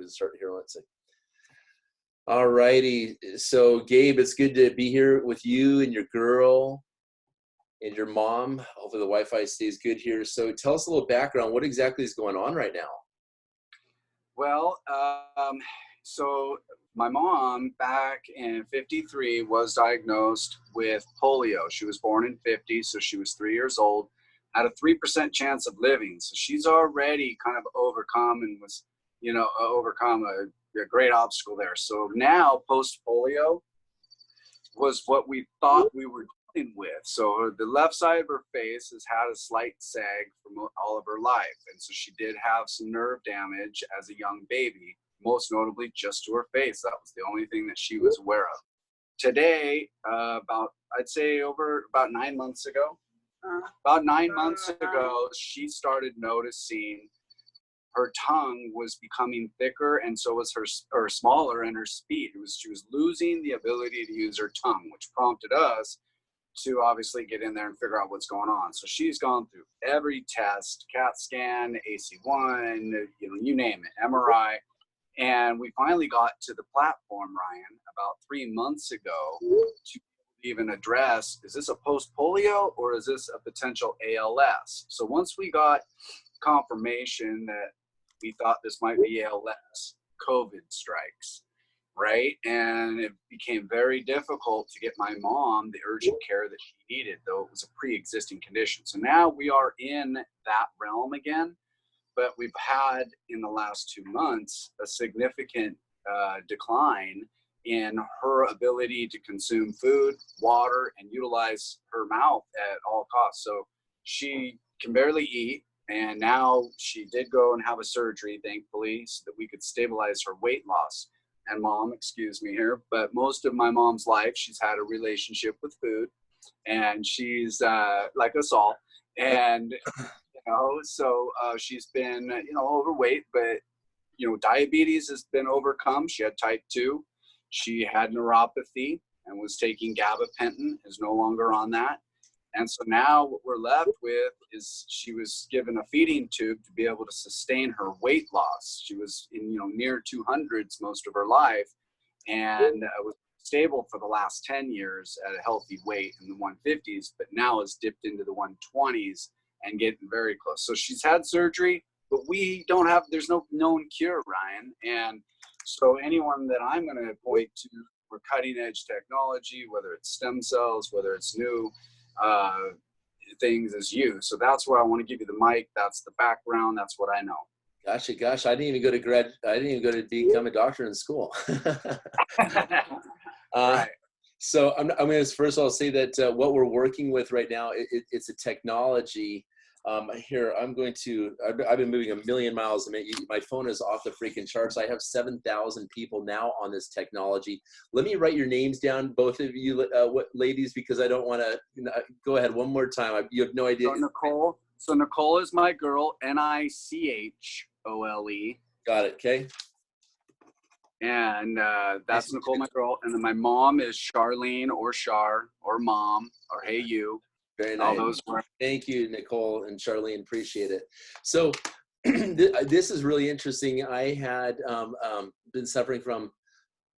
to start here. Let's see. All righty. So Gabe, it's good to be here with you and your girl and your mom. Hopefully the Wi-Fi stays good here. So tell us a little background. What exactly is going on right now? Well, so my mom back in 53 was diagnosed with polio. She was born in 50, so she was 3 years old, had a 3% chance of living. So she's already kind of overcome and was, overcome a great obstacle there. So now post polio was what we thought we were dealing with. So the left side of her face has had a slight sag from all of her life. And so she did have some nerve damage as a young baby, most notably just to her face. That was the only thing that she was aware of. Today, I'd say over about 9 months ago, she started noticing her tongue was becoming thicker, and so was her smaller, and her speed. She was losing the ability to use her tongue, which prompted us to obviously get in there and figure out what's going on. So she's gone through every test, CAT scan, AC1, you name it, MRI. And we finally got to the platform, Ryan, about 3 months ago to even address, is this a post-polio or is this a potential ALS? So once we got confirmation that we thought this might be ALS, COVID strikes, right? And it became very difficult to get my mom the urgent care that she needed, though it was a pre-existing condition. So now we are in that realm again, but we've had in the last 2 months a significant decline in her ability to consume food, water, and utilize her mouth at all costs. So she can barely eat. And now she did go and have a surgery, thankfully, so that we could stabilize her weight loss. And mom, excuse me here, but most of my mom's life, she's had a relationship with food, and she's like us all. And, so she's been, overweight, but, diabetes has been overcome. She had type 2. She had neuropathy and was taking gabapentin, is no longer on that. And so now what we're left with is she was given a feeding tube to be able to sustain her weight loss. She was in, near 200s most of her life, and was stable for the last 10 years at a healthy weight in the 150s, but now has dipped into the 120s and getting very close. So she's had surgery, but there's no known cure, Ryan. And so anyone that I'm going to point to for cutting edge technology, whether it's stem cells, whether it's new things, as you. So that's where I want to give you the mic. That's the background. That's what I know. Gotcha. Gosh, I didn't even go to become a doctor in school. Right. So I'm going to first of all say that what we're working with right now, it's a technology. Here, I've been moving 1 million miles a minute. My phone is off the freaking charts. I have 7,000 people now on this technology. Let me write your names down, both of you ladies, because I don't want to, go ahead one more time. You have no idea. So Nichole is my girl, Nichole. Got it. Okay. And that's Nichole, my girl. And then my mom is Charlene, or Char, or Mom, or Hey You. Very nice. Thank you, Nichole and Charlene. Appreciate it. So this is really interesting. I had been suffering from,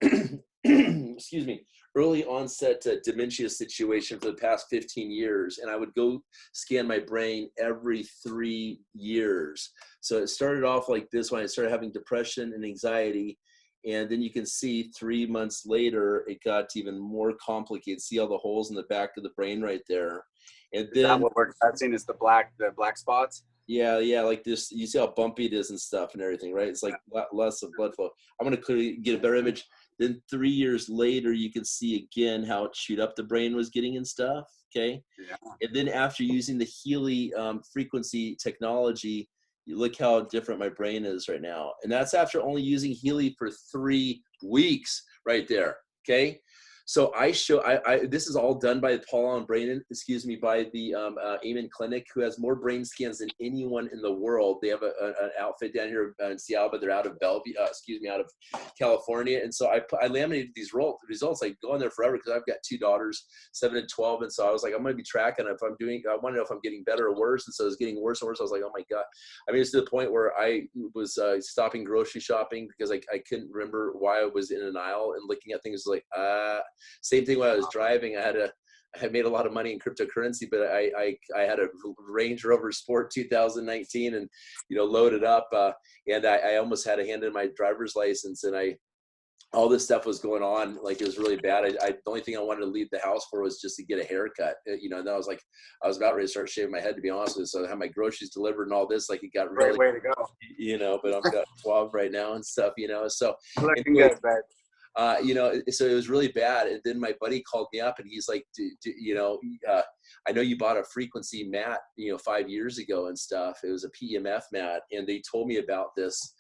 excuse me, early onset dementia situation for the past 15 years. And I would go scan my brain every 3 years. So it started off like this when I started having depression and anxiety. And then you can see 3 months later, it got even more complicated. See all the holes in the back of the brain right there. And then, is that what we're seeing is the black spots? Yeah, like this. You see how bumpy it is and stuff and everything, right? It's like less of blood flow. I'm going to clearly get a better image. Then 3 years later, you can see again how chewed up the brain was getting and stuff, okay? Yeah. And then after using the Healy frequency technology, you look how different my brain is right now. And that's after only using Healy for 3 weeks right there, okay? So this is all done by Paul Allen Brain, by the Amen Clinic, who has more brain scans than anyone in the world. They have an outfit down here in Seattle, but they're out of Bellevue, out of California. And so I laminated these results. I go in there forever because I've got 2 daughters, 7 and 12. And so I was like, I'm going to be tracking if I want to know if I'm getting better or worse. And so it's getting worse and worse. I was like, oh my God. I mean, it's to the point where I was stopping grocery shopping because I couldn't remember why I was in an aisle and looking at things like, same thing when I was driving. I had made a lot of money in cryptocurrency, but I had a Range Rover Sport 2019 and, loaded up. And I almost had to hand in my driver's license, and all this stuff was going on. Like, it was really bad. The only thing I wanted to leave the house for was just to get a haircut. And then I was about ready to start shaving my head, to be honest with you. So I had my groceries delivered and all this, like, it got really, great way to go. but I'm got 12 right now and stuff, so. Looking good, babe. So it was really bad. And then my buddy called me up and he's like, I know you bought a frequency mat, 5 years ago and stuff. It was a PEMF mat. And they told me about this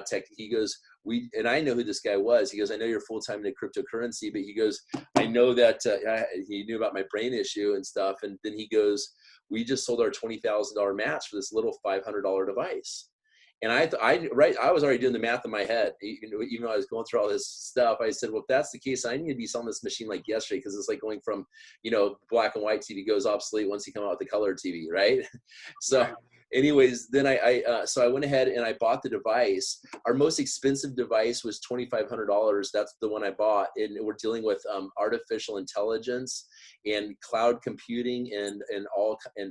tech. He goes, and I know who this guy was. He goes, I know you're full-time in cryptocurrency, but he goes, I know that he knew about my brain issue and stuff. And then he goes, we just sold our $20,000 match for this little $500 device. And I was already doing the math in my head. Even though I was going through all this stuff, I said, well, if that's the case, I need to be selling this machine like yesterday, because it's like going from, black and white TV goes obsolete once you come out with the color TV, right? So anyways, then so I went ahead and I bought the device. Our most expensive device was $2,500. That's the one I bought. And we're dealing with artificial intelligence and cloud computing and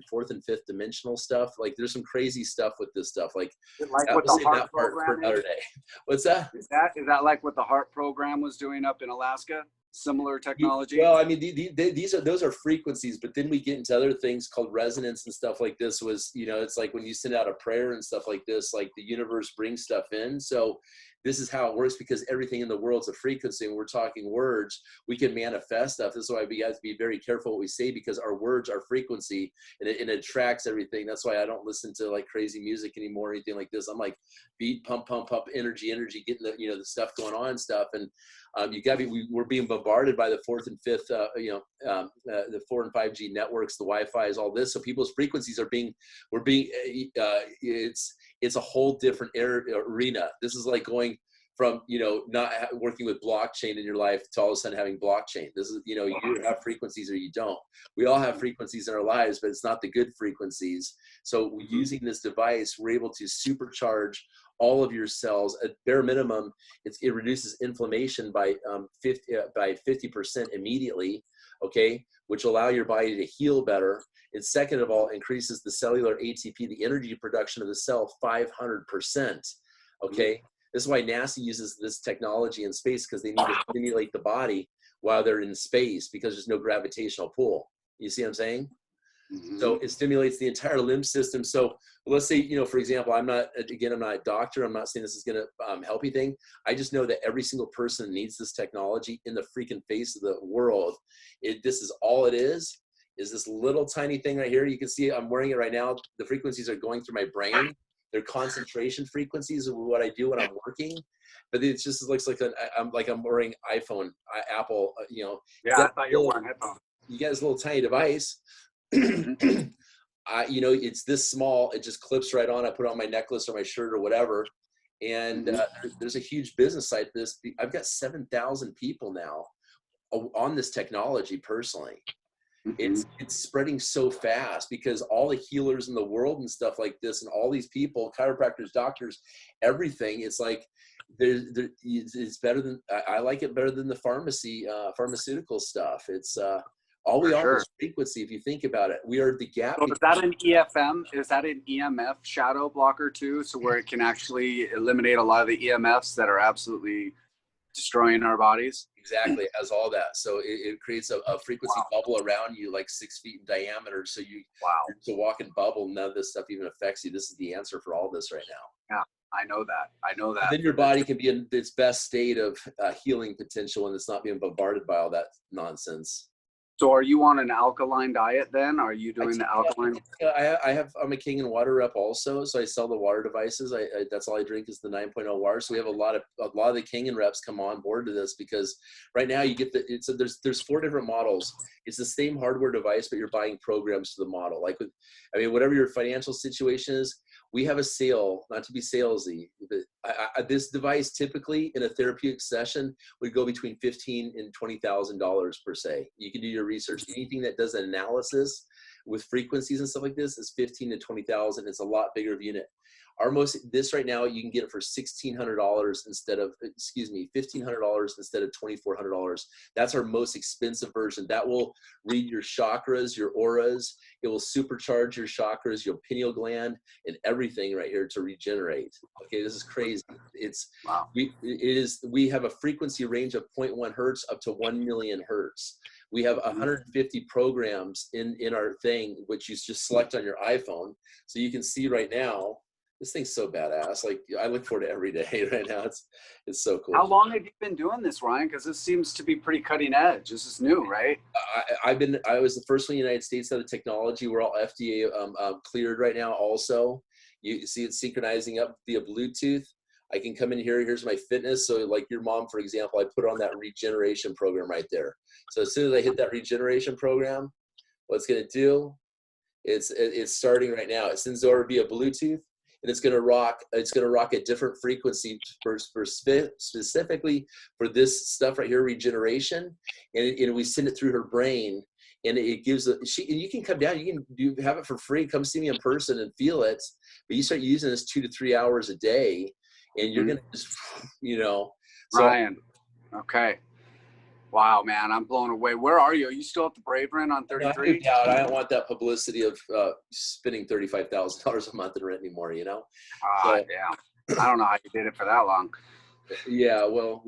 fourth and fifth dimensional stuff. Like, there's some crazy stuff with this stuff. Like what the HEART program for another day. What's that? Is that like what the HEART program was doing up in Alaska? Similar technology? Well, I mean, those are frequencies, but then we get into other things called resonance and stuff like this. It's like when you send out a prayer and stuff like this, like the universe brings stuff in. So this is how it works, because everything in the world's a frequency, and we're talking words. We can manifest stuff. This is why we have to be very careful what we say, because our words are frequency, and it attracts everything. That's why I don't listen to like crazy music anymore or anything like this. I'm like, beat, pump, pump, pump, energy, getting the stuff going on and stuff. And we're being bombarded by the fourth and fifth, the 4 and 5G networks, the Wi-Fi is all this. So people's frequencies it's a whole different arena. This is like going from, not working with blockchain in your life to all of a sudden having blockchain. This is, you have frequencies or you don't. We all have frequencies in our lives, but it's not the good frequencies. So using this device, we're able to supercharge all of your cells. At bare minimum, it reduces inflammation by 50% immediately, okay, which will allow your body to heal better. And second of all, increases the cellular ATP, the energy production of the cell, 500%, okay? This is why NASA uses this technology in space, because they need to stimulate the body while they're in space, because there's no gravitational pull. You see what I'm saying? So it stimulates the entire limb system. So let's say, for example, I'm not a doctor. I'm not saying this is going to help anything. I just know that every single person needs this technology in the freaking face of the world. This is all it is this little tiny thing right here. You can see I'm wearing it right now. The frequencies are going through my brain. They're concentration frequencies of what I do when I'm working. But it just looks like I'm wearing iPhone, Apple, Yeah, I thought you were wearing headphones. You got this little tiny device. It's this small. It just clips right on. I put it on my necklace or my shirt or whatever. And there's a huge business side to this. I've got 7,000 people now on this technology personally. It's spreading so fast, because all the healers in the world and stuff like this, and all these people, chiropractors, doctors, everything, it's like it's better than, I like it better than the pharmaceutical stuff. It's all we are is frequency. If you think about it, we are the gap. So is that an EFM? Is that an EMF shadow blocker too? So where it can actually eliminate a lot of the EMFs that are absolutely destroying our bodies? Exactly, it has all that. So it creates a frequency bubble around you, like 6 feet in diameter. So it's a walking bubble. None of this stuff even affects you. This is the answer for all this right now. Yeah, I know that. Then your body can be in its best state of healing potential, and it's not being bombarded by all that nonsense. So are you on an alkaline diet then? Are you doing the alkaline? I'm a King and Water rep also, so I sell the water devices. That's all I drink is the 9.0 water. So we have a lot of the King and reps come on board to this, because right now you get there's 4 different models. It's the same hardware device, but you're buying programs to the model. Like whatever your financial situation is, we have a sale, not to be salesy, but this device typically in a therapeutic session would go between $15,000 and $20,000 per se. You can do your research. Anything that does analysis with frequencies and stuff like this is $15,000 to $20,000. It's a lot bigger of unit. This right now, you can get it for $1,600 instead of, $1,500 instead of $2,400. That's our most expensive version. That will read your chakras, your auras. It will supercharge your chakras, your pineal gland, and everything right here to regenerate. Okay, this is crazy. Wow. We have a frequency range of 0.1 hertz up to 1 million hertz. We have 150 programs in our thing, which you just select on your iPhone. So you can see right now, this thing's so badass. Like, I look forward to every day right now. It's so cool. How long have you been doing this, Ryan? Because this seems to be pretty cutting edge. This is new, right? I was the first one in the United States to have the technology. We're all FDA cleared right now also. You see it synchronizing up via Bluetooth. I can come in here. Here's my fitness. So like your mom, for example, I put on that regeneration program right there. So as soon as I hit that regeneration program, what it's going to do, it's starting right now. It sends over via Bluetooth. And it's going to rock a different frequency specifically for this stuff right here, regeneration. And we send it through her brain, and it gives and you can come down, you can have it for free. Come see me in person and feel it. But you start using this 2 to 3 hours a day, and you're going to just, So, Ryan. Okay. Wow, man, I'm blown away. Where are you? Are you still at the Brave Rent on 33? Yeah, I don't want that publicity of spending $35,000 a month in rent anymore, Yeah. I don't know how you did it for that long. Yeah, well,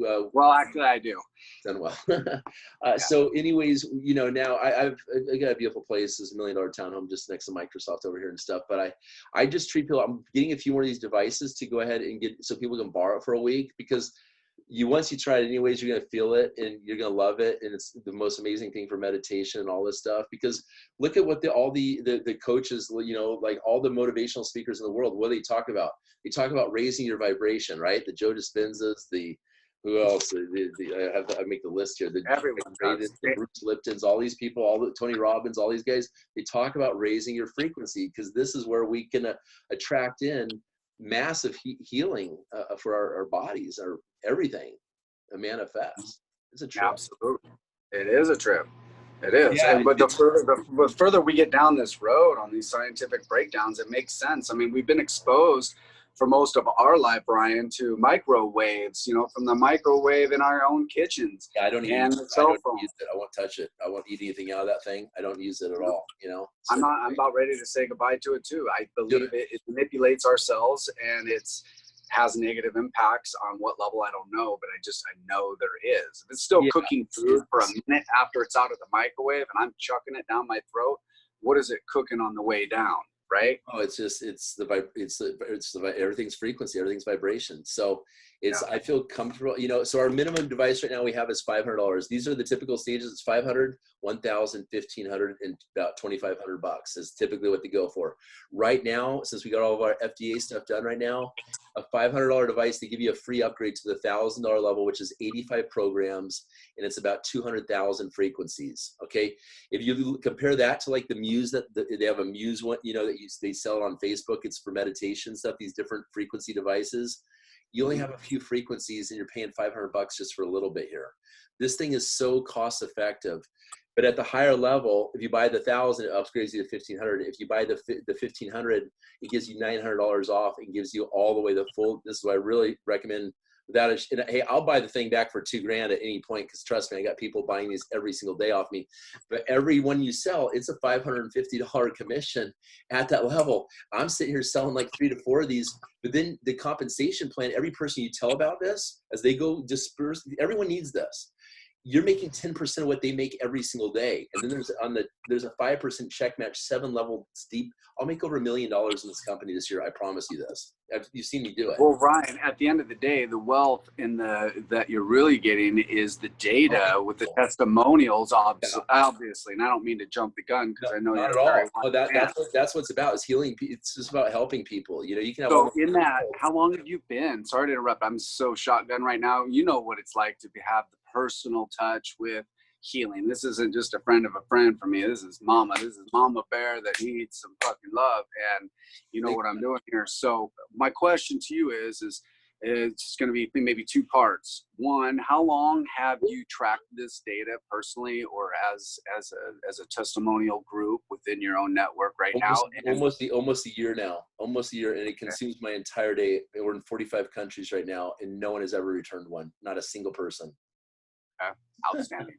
actually, I do. Done well. So anyways, now I got a beautiful place. It's $1 million townhome just next to Microsoft over here and stuff. But I just treat people, I'm getting a few more of these devices to go ahead and get, so people can borrow it for a week, because once you try it anyways, you're going to feel it and you're going to love it. And it's the most amazing thing for meditation and all this stuff, because look at what all the coaches, like all the motivational speakers in the world, what do they talk about? They talk about raising your vibration, right? The Joe Dispenzas, who else? I make the list here. Everyone does. The Bruce Liptons, all these people, all the Tony Robbins, all these guys, they talk about raising your frequency, because this is where we can attract in massive healing for our bodies, our everything manifests. It's a trip. Absolutely. It is a trip. It is. Yeah, But the further we get down this road on these scientific breakdowns, it makes sense. I mean, we've been exposed for most of our life, Brian, to microwaves, from the microwave in our own kitchens. Yeah, I don't even and use it. I won't touch it. I won't eat anything out of that thing. I don't use it at all, So, I'm about ready to say goodbye to it too. I believe it manipulates our cells, and has negative impacts on what level, I don't know, but I know there is. If it's still cooking food for a minute after it's out of the microwave and I'm chucking it down my throat, what is it cooking on the way down? Right? Oh, everything's frequency, everything's vibration. So I feel comfortable, so our minimum device right now we have is $500. These are the typical stages. It's $500, $1,000, $1,500, and about $2,500 is typically what they go for. Right now, since we got all of our FDA stuff done right now, a $500 device, they give you a free upgrade to the $1,000 level, which is 85 programs, and it's about 200,000 frequencies. Okay. If you compare that to like the Muse, they have a Muse one, they sell it on Facebook. It's for meditation stuff, these different frequency devices. You only have a few frequencies and you're paying $500 just for a little bit here. This thing is so cost effective. But at the higher level, if you buy the 1,000, it upgrades you to 1,500. If you buy the 1,500, it gives you $900 off and gives you all the way the full. This is what I really recommend. Hey, I'll buy the thing back for $2,000 at any point, because trust me, I got people buying these every single day off me. But every one you sell, it's a $550 commission at that level. I'm sitting here selling like 3 to 4 of these, but then the compensation plan, every person you tell about this, as they go disperse, everyone needs this. you're making 10% of what they make every single day. And then there's a 5% check match, 7 levels deep. I'll make over $1 million in this company this year. I promise you this. You've seen me do it. Well, Ryan, at the end of the day, the wealth that you're really getting is the data with the testimonials, obviously. And I don't mean to jump the gun because I know not you're at all. very That's what it's about, is healing. It's just about helping people. You know, you can have. So in that, how long have you been? Sorry to interrupt. I'm so shotgun right now. You know what it's like to have the personal touch with healing. This isn't just a friend of a friend for me. This is Mama. This is Mama Bear that needs some fucking love. And you know what I'm doing here. So my question to you is it's going to be maybe 2 parts. One, how long have you tracked this data personally or as a testimonial group within your own network now? Almost a year now. Almost a year, and it consumes my entire day. We're in 45 countries right now, and no one has ever returned one. Not a single person. Okay. Outstanding.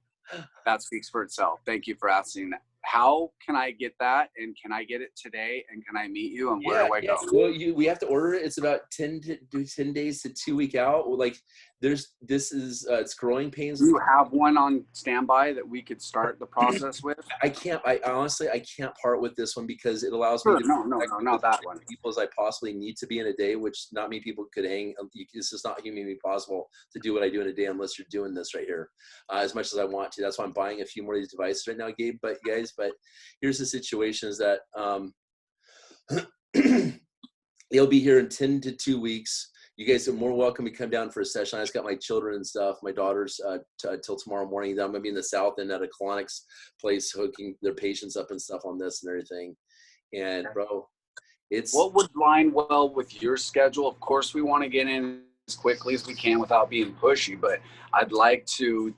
That speaks for itself. Thank you for asking that. How can I get that? And can I get it today? And can I meet you? And where do I go? Well, we have to order it. It's about 10 days to 2 weeks out. Like it's growing pains. Do you have one on standby that we could start the process with? I honestly can't part with this one because it allows me to not that one. People as I possibly need to be in a day, which not many people could hang. It's just not humanly possible to do what I do in a day unless you're doing this right here as much as I want to. That's why I'm buying a few more of these devices right now, Gabe. But here's the situation is that they'll be here in 10 to 2 weeks. You guys are more welcome to come down for a session. I just got my children and stuff, my daughters, till tomorrow morning. Then I'm going to be in the South End at a colonics place hooking their patients up and stuff on this and everything. And, bro, what would line well with your schedule? Of course, we want to get in as quickly as we can without being pushy, but I'd like to,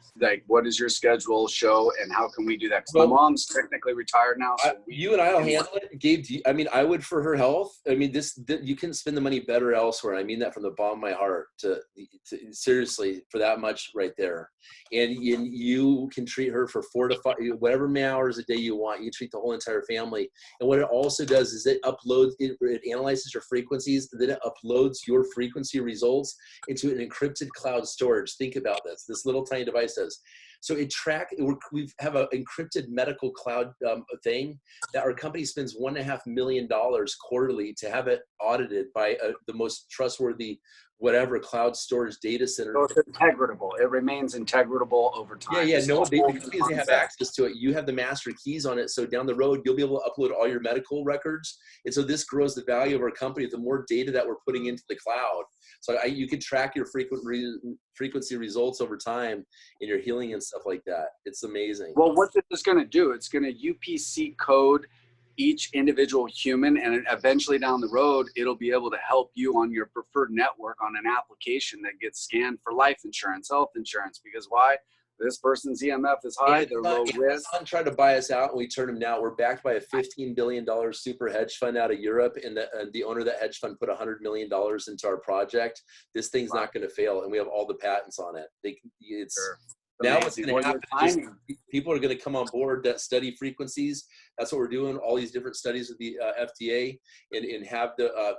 what does your schedule show and how can we do that? Because my mom's technically retired now. So you and I will handle it. Gabe, I would for her health. I mean, you can spend the money better elsewhere. I mean that from the bottom of my heart to seriously for that much right there. And you can treat her for 4 to 5, whatever many hours a day you want. You treat the whole entire family. And what it also does is it analyzes your frequencies, then it uploads your frequency results into an encrypted cloud storage. Think about this little tiny device does. So we have an encrypted medical cloud thing that our company spends $1.5 million quarterly to have it audited by the most trustworthy whatever cloud storage data center. So it's integratable. It remains integratable over time. Yeah. No, the companies have access to it. You have the master keys on it. So down the road, you'll be able to upload all your medical records. And so this grows the value of our company. The more data that we're putting into the cloud. So you can track your frequency results over time in your healing and stuff like that. It's amazing. Well, what this is going to do, it's going to UPC code each individual human, and eventually down the road, it'll be able to help you on your preferred network on an application that gets scanned for life insurance, health insurance. Because why? This person's EMF is high, they're low risk. Someone tried to buy us out and we turned them down. We're backed by a $15 billion super hedge fund out of Europe, and the owner of that hedge fund put $100 million into our project. This thing's not going to fail, and we have all the patents on it. Now what's going to happen is people are going to come on board that study frequencies. That's what we're doing, all these different studies with the FDA, and have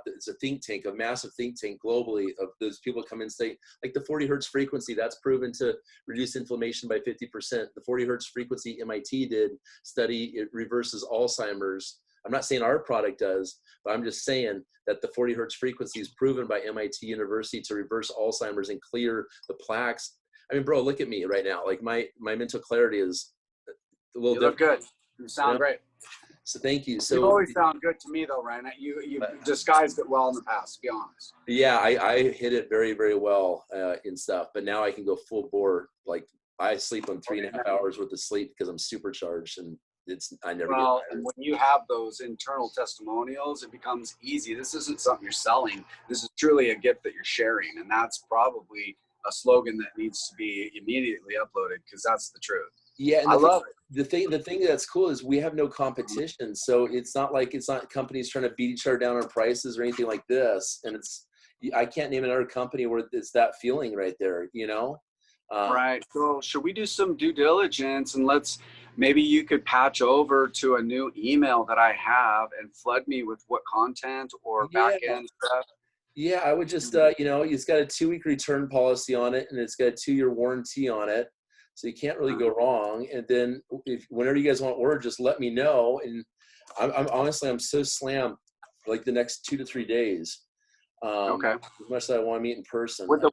it's a think tank, a massive think tank globally of those people come in and say, like the 40 hertz frequency, that's proven to reduce inflammation by 50%. The 40 hertz frequency MIT did study, it reverses Alzheimer's. I'm not saying our product does, but I'm just saying that the 40 hertz frequency is proven by MIT University to reverse Alzheimer's and clear the plaques. I mean, bro, look at me right now. Like my mental clarity is a little different. You look good. You sound great. So thank you. So you always sound good to me though, Ryan. You disguised it well in the past, to be honest. Yeah, I hit it very, very well in stuff, but now I can go full bore. Like I sleep on 3.5 hours worth of sleep because I'm supercharged, and I never get tired. And when you have those internal testimonials, it becomes easy. This isn't something you're selling. This is truly a gift that you're sharing, and that's probably a slogan that needs to be immediately uploaded because that's the truth. Yeah, and I love it. The thing that's cool is we have no competition, so it's not companies trying to beat each other down on prices or anything like this. And I can't name another company where it's that feeling right there, you know. Right. So should we do some due diligence, and maybe you could patch over to a new email that I have and flood me with what content or back end stuff. Yeah, I would just, it's got a 2-week return policy on it, and it's got a 2-year warranty on it. So you can't really go wrong. And then whenever you guys want word, just let me know. And I'm honestly, I'm so slammed like the next 2 to 3 days. Okay. As much as I want to meet in person. With the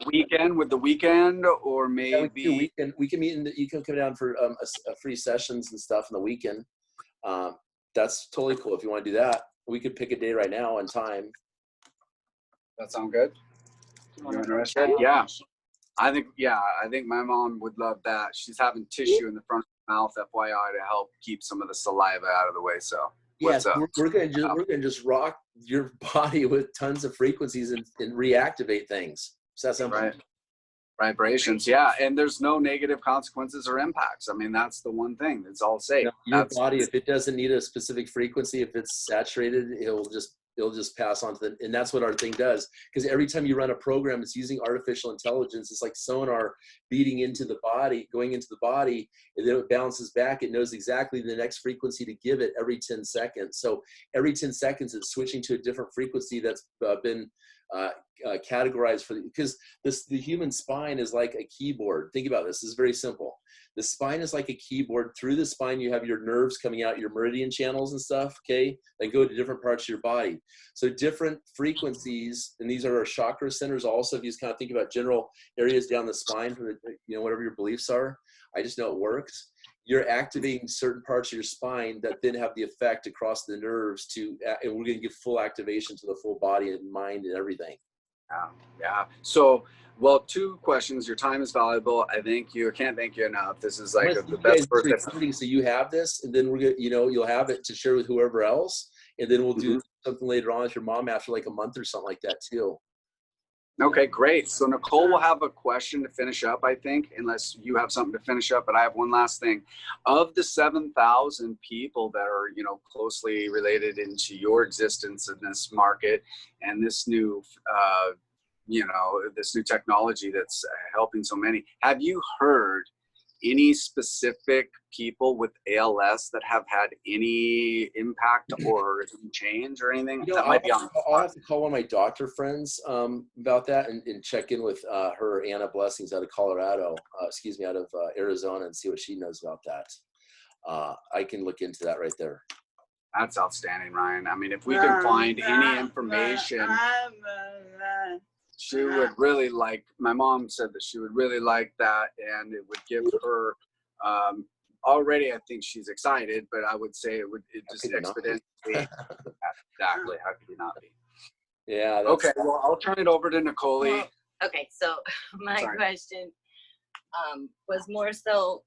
weekend, or maybe we can meet you can come down for a free sessions and stuff in the weekend. That's totally cool. If you want to do that, we could pick a day right now and time. That sound good? You interested? Yeah. I think my mom would love that. She's having tissue in the front of her mouth, FYI, to help keep some of the saliva out of the way. So yes, we're gonna just rock your body with tons of frequencies and reactivate things. So that's simple. Right. Vibrations, yeah, and there's no negative consequences or impacts. I mean, that's the one thing. It's all safe. Your body, if it doesn't need a specific frequency, if it's saturated, it'll just pass on to the, and that's what our thing does. Because every time you run a program, it's using artificial intelligence. It's like sonar beating into the body, going into the body, and then it bounces back. It knows exactly the next frequency to give it every 10 seconds. So every 10 seconds, it's switching to a different frequency that's been categorized for because the human spine is like a keyboard. Think about this. This is very simple. The spine is like a keyboard. Through the spine, you have your nerves coming out, your meridian channels and stuff, okay, that go to different parts of your body. So different frequencies, and these are our chakra centers also. If you just kind of think about general areas down the spine, from the, whatever your beliefs are, I just know it works. You're activating certain parts of your spine that then have the effect across the nerves and we're going to give full activation to the full body and mind and everything. Yeah. So, well, 2 questions. Your time is valuable. I can't thank you enough. This is like the best person. So you have this, and then we're gonna, you'll have it to share with whoever else, and then we'll do something later on with your mom after like a month or something like that too. Okay, great. So Nichole will have a question to finish up, I think, unless you have something to finish up. But I have one last thing. Of the 7,000 people that are, closely related into your existence in this market and this new, this new technology that's helping so many, have you heard any specific people with ALS that have had any impact or any change or anything? I'll have to call one of my doctor friends about that and check in with her, Anna Blessings, out of Colorado, out of Arizona, and see what she knows about that. I can look into that right there. That's outstanding, Ryan. I mean, if we can find any information, she would really like, my mom said that she would really like that, and it would give her, already I think she's excited, but I would say it just exponentially. Exactly. How could you not be? Yeah. Okay, well, I'll turn it over to Nichole. Okay, so my question was more so,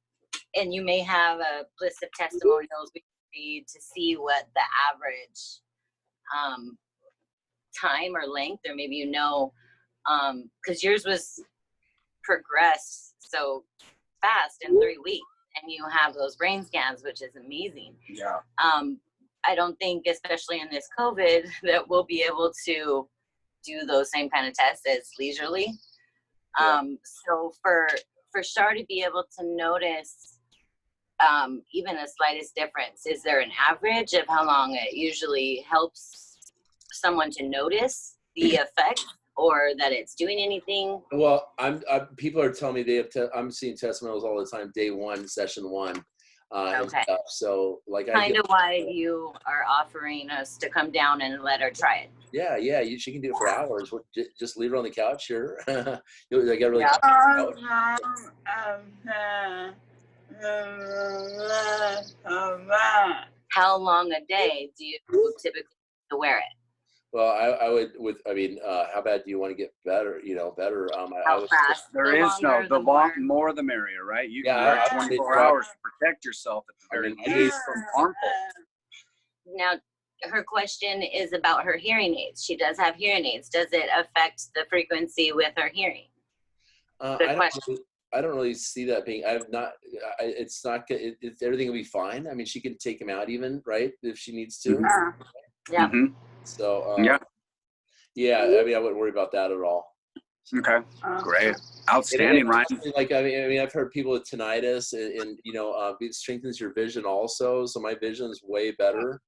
and you may have a list of testimonials we can read to see what the average time or length, or maybe because yours was progressed so fast in 3 weeks, and you have those brain scans, which is amazing. Yeah. I don't think, especially in this COVID, that we'll be able to do those same kind of tests as leisurely. Yeah. So for Char to be able to notice even the slightest difference, is there an average of how long it usually helps someone to notice the effect, or that it's doing anything? Well, people are telling me I'm seeing testimonials all the time, day 1, session 1. Okay. So like kind of why you are offering us to come down and let her try it. Yeah. She can do it for hours. Just leave her on the couch here. I got really. How long a day do you typically wear it? Well, how bad do you want to get better? Better. How fast? There is the more the merrier, right? You can wear 24 hours to protect yourself at the very least from harmful. Now, her question is about her hearing aids. She does have hearing aids. Does it affect the frequency with her hearing? I don't really see that being. It's not. Everything will be fine. I mean, she can take them out even, right, if she needs to. Yeah. Mm-hmm. So I wouldn't worry about that at all. Okay, great, outstanding, Ryan. Like I've heard people with tinnitus, and it strengthens your vision also. So my vision is way better.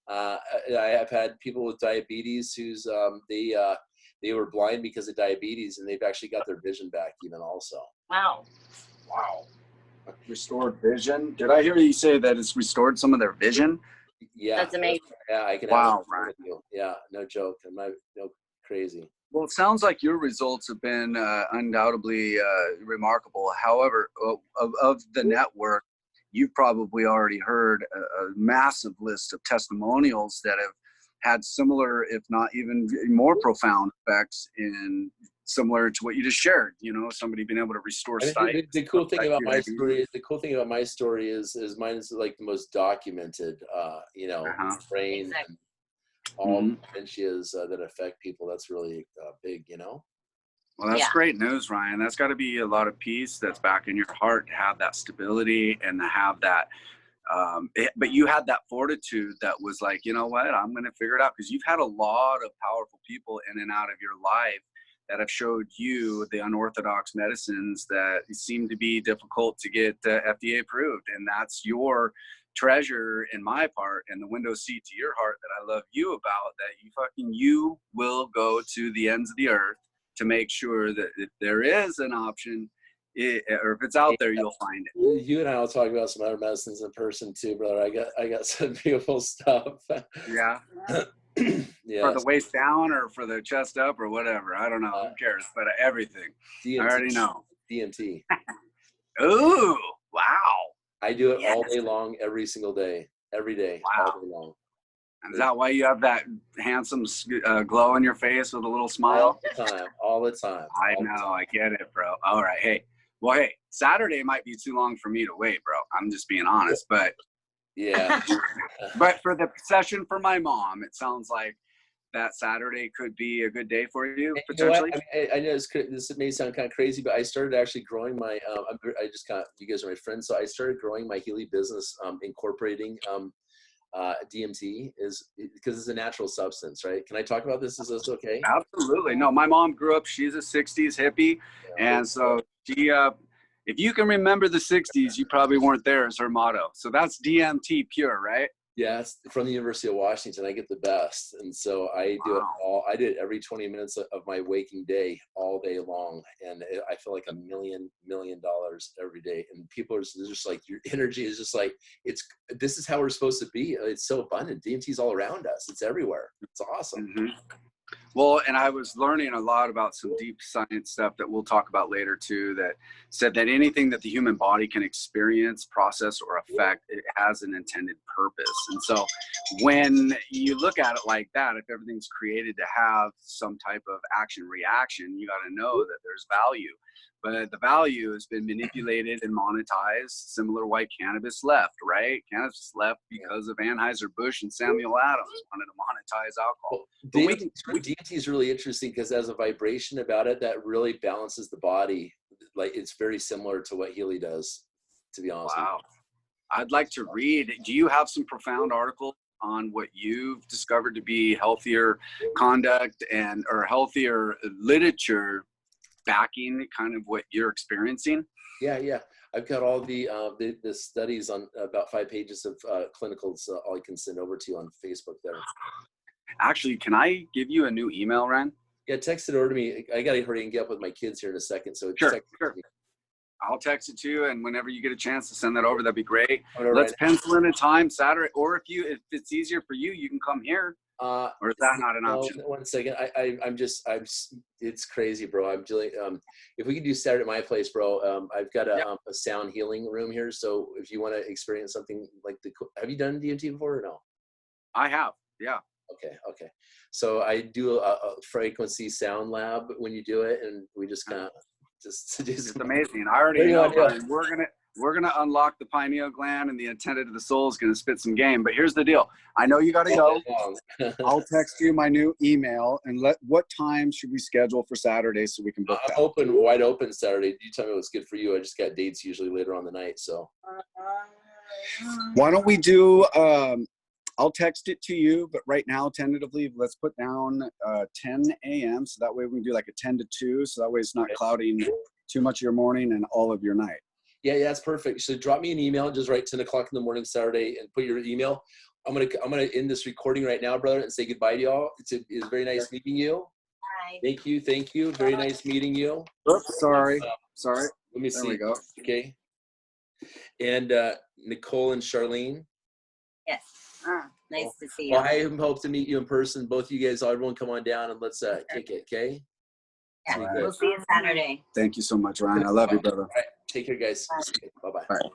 I have had people with diabetes who's they were blind because of diabetes, and they've actually got their vision back even also. Wow. Restored vision. Did I hear you say that it's restored some of their vision? Yeah. That's amazing. Yeah, I can. Wow, Ryan. With you. Yeah, no joke. I'm not no crazy. Well, it sounds like your results have been undoubtedly remarkable. However, of the network, you've probably already heard a massive list of testimonials that have had similar, if not even more profound effects in similar to what you just shared. You know, somebody being able to restore sight. The cool thing about my story is mine is like the most documented. You know, brain. Exactly. All dementias that affect people. That's really big, you know. Well, that's great news, Ryan. That's got to be a lot of peace that's back in your heart to have that stability and to have that. But you had that fortitude that was like, you know what, I'm going to figure it out, because you've had a lot of powerful people in and out of your life that have showed you the unorthodox medicines that seem to be difficult to get FDA approved. And that's your treasure in my part, and the window seat to your heart that I love you about, that you will go to the ends of the earth to make sure that if there is an option, or if it's out there, you'll find it. You and I will talk about some other medicines in person too, brother. I got some beautiful stuff. Yeah. Yeah. For the waist down or for the chest up or whatever. I don't know. Who cares? But everything. DMT, I already know. DMT. Ooh, wow. I do it all day long, every single day, every day, all day long. And is that why you have that handsome glow on your face with a little smile? All the time. I know, I get it, bro. All right, hey. Well, hey, Saturday might be too long for me to wait, bro. I'm just being honest, but yeah. But for the session for my mom, it sounds like that Saturday could be a good day for you, potentially. I know this may sound kind of crazy, but I started actually growing my, you guys are my friends, so I started growing my Healy business, incorporating DMT, is because it's a natural substance, right? Can I talk about this? Is this okay? Absolutely. No, my mom grew up, she's a 60s hippie, and so she, if you can remember the 60s, you probably weren't there, is her motto. So that's DMT pure, right? Yes, from the University of Washington. I get the best, and so I do it all. I do it every 20 minutes of my waking day, all day long, and I feel like $1 million every day. And people are just like, your energy is just like, this is how we're supposed to be. It's so abundant. DMT's all around us. It's everywhere. It's awesome. Mm-hmm. Well, and I was learning a lot about some deep science stuff that we'll talk about later too, that said that anything that the human body can experience, process, or affect, it has an intended purpose. And so when you look at it like that, if everything's created to have some type of action reaction, you got to know that there's value. But the value has been manipulated and monetized, similar why cannabis left, right? Cannabis left because of Anheuser-Busch and Samuel Adams wanted to monetize alcohol. Well, DMT is really interesting because there's a vibration about it that really balances the body. Like, it's very similar to what Healy does, to be honest. Wow. I'd like to read. Do you have some profound articles on what you've discovered to be healthier conduct or healthier literature backing kind of what you're experiencing? Yeah. I've got all the studies on about 5 pages of clinicals. I can send over to you on Facebook there. Actually, can I give you a new email, Ren? Yeah, text it over to me. I got to hurry and get up with my kids here in a second. So sure. I'll text it to you, and whenever you get a chance to send that over, that'd be great. Let's pencil in a time Saturday, or if it's easier for you, you can come here. Or is that not an option? 1 second. It's crazy, bro. I'm really, if we could do Saturday at my place, bro, I've got a sound healing room here. So if you want to experience something like have you done DMT before or no? I have. Yeah. Okay. So I do a frequency sound lab when you do it, and we just kind of it's amazing. I already know. We're gonna unlock the pineal gland, and the attendant of the soul is gonna spit some game. But here's the deal. I know you gotta go. I'll text you my new email, and what time should we schedule for Saturday so we can book that? Wide open Saturday. You tell me what's good for you. I just got dates usually later on the night. So why don't we do? I'll text it to you, but right now, tentatively, let's put down 10 a.m. So that way we can do like a 10 to 2. So that way it's not clouding too much of your morning and all of your night. Yeah, that's perfect. So drop me an email, just write 10 o'clock in the morning Saturday, and put your email. I'm gonna end this recording right now, brother, and say goodbye to y'all. It's very nice meeting you. Bye. Thank you. Very nice meeting you. Oops, sorry. Let me see. There we go. Okay. And Nichole and Charlene. Yes. Nice to see you. Well, I hope to meet you in person. Both you guys, everyone come on down and let's kick it, okay? Yeah, we'll see you Saturday. Thank you so much, Ryan. I love you, brother. All right. Take care, guys. Bye. Bye-bye. Bye.